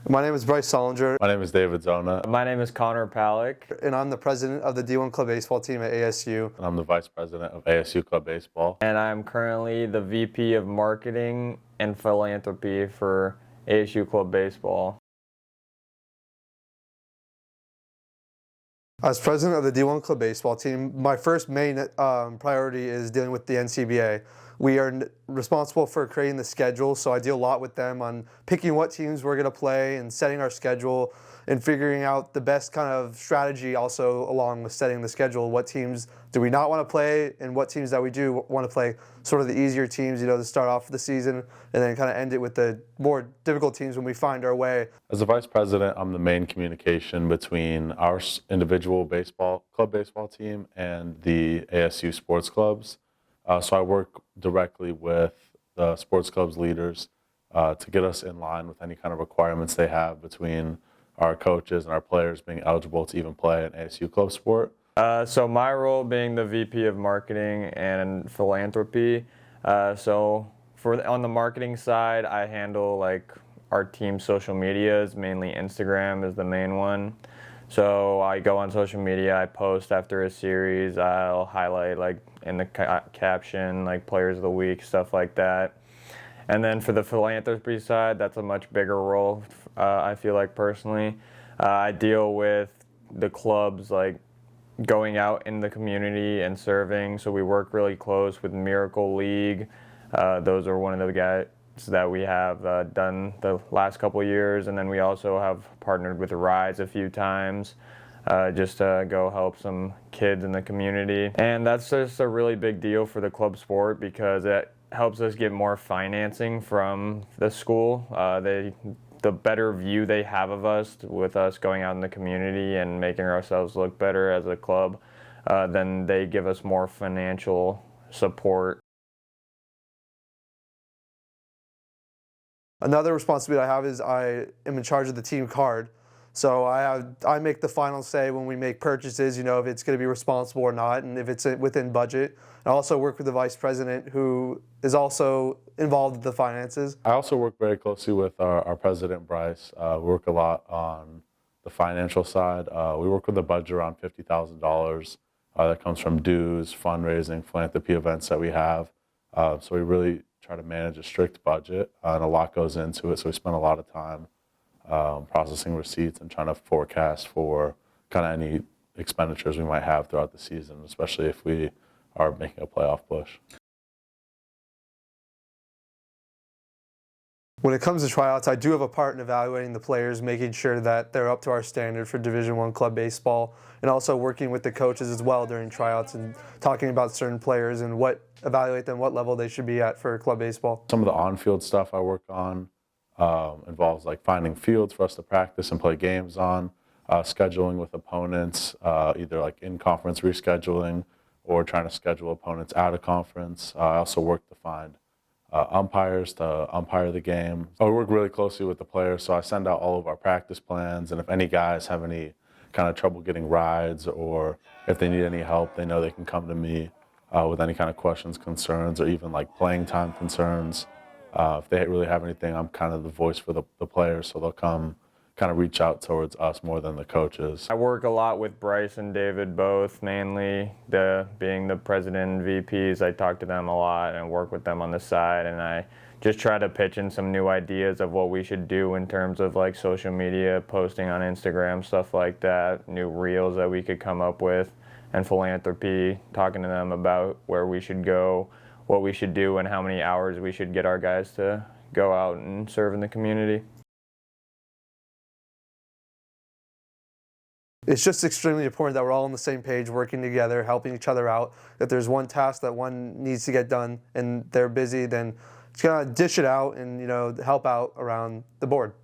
My name is Bryce Solinger, My name is David Zona. My name is Connor Palick. and I'm the president of the D1 Club Baseball team at ASU. And I'm the vice president of ASU Club Baseball. And I'm currently the VP of Marketing and Philanthropy for ASU Club Baseball. As president of the D1 Club Baseball team, my first main priority is dealing with the NCBA. We are responsible for creating the schedule, so I deal a lot with them on picking what teams we're going to play and setting our schedule and figuring out the best kind of strategy also along with setting the schedule. What teams do we not want to play and what teams that we do want to play, sort of the easier teams, to start off the season and then kind of end it with the more difficult teams when we find our way. As the vice president, I'm the main communication between our individual club baseball team and the ASU sports clubs. So I work directly with the sports clubs leaders to get us in line with any kind of requirements they have between our coaches and our players being eligible to even play an ASU club sport. So my role being the VP of Marketing and Philanthropy. On the marketing side, I handle our team's social medias, mainly Instagram is the main one. So I go on social media, I post after a series, I'll highlight in the caption players of the week, stuff like that. And then for the philanthropy side, that's a much bigger role, I feel like personally. I deal with the clubs going out in the community and serving, so we work really close with Miracle League. Those are one of the guys that we have done the last couple of years, and then we also have partnered with Rise a few times just to go help some kids in the community. And that's just a really big deal for the club sport because it helps us get more financing from the school. The better view they have of us with us going out in the community and making ourselves look better as a club, then they give us more financial support. Another responsibility I have is I am in charge of the team card. So I make the final say when we make purchases, if it's going to be responsible or not, and if it's within budget. I also work with the vice president, who is also involved with the finances. I also work very closely with our president, Bryce. We work a lot on the financial side. We work with a budget around $50,000 that comes from dues, fundraising, philanthropy events that we have. So we really try to manage a strict budget, and a lot goes into it. So we spend a lot of time processing receipts and trying to forecast for kind of any expenditures we might have throughout the season, especially if we are making a playoff push. When it comes to tryouts, I do have a part in evaluating the players, making sure that they're up to our standard for Division I club baseball, and also working with the coaches as well during tryouts and talking about certain players and evaluate them, what level they should be at for club baseball. Some of the on-field stuff I work on involves finding fields for us to practice and play games on, scheduling with opponents, either in-conference rescheduling or trying to schedule opponents out of conference. I also work to find umpires to umpire the game. I work really closely with the players, so I send out all of our practice plans, and if any guys have any kind of trouble getting rides or if they need any help, they know they can come to me with any kind of questions, concerns, or even playing time concerns. If they really have anything, I'm kind of the voice for the players, so they'll come kind of reach out towards us more than the coaches. I work a lot with Bryce and David both, mainly being the president and VPs. I talk to them a lot and work with them on the side, and I just try to pitch in some new ideas of what we should do in terms of social media, posting on Instagram, stuff like that, new reels that we could come up with, and philanthropy, talking to them about where we should go, what we should do, and how many hours we should get our guys to go out and serve in the community. It's just extremely important that we're all on the same page, working together, helping each other out. If there's one task that one needs to get done and they're busy, then just gotta dish it out and help out around the board.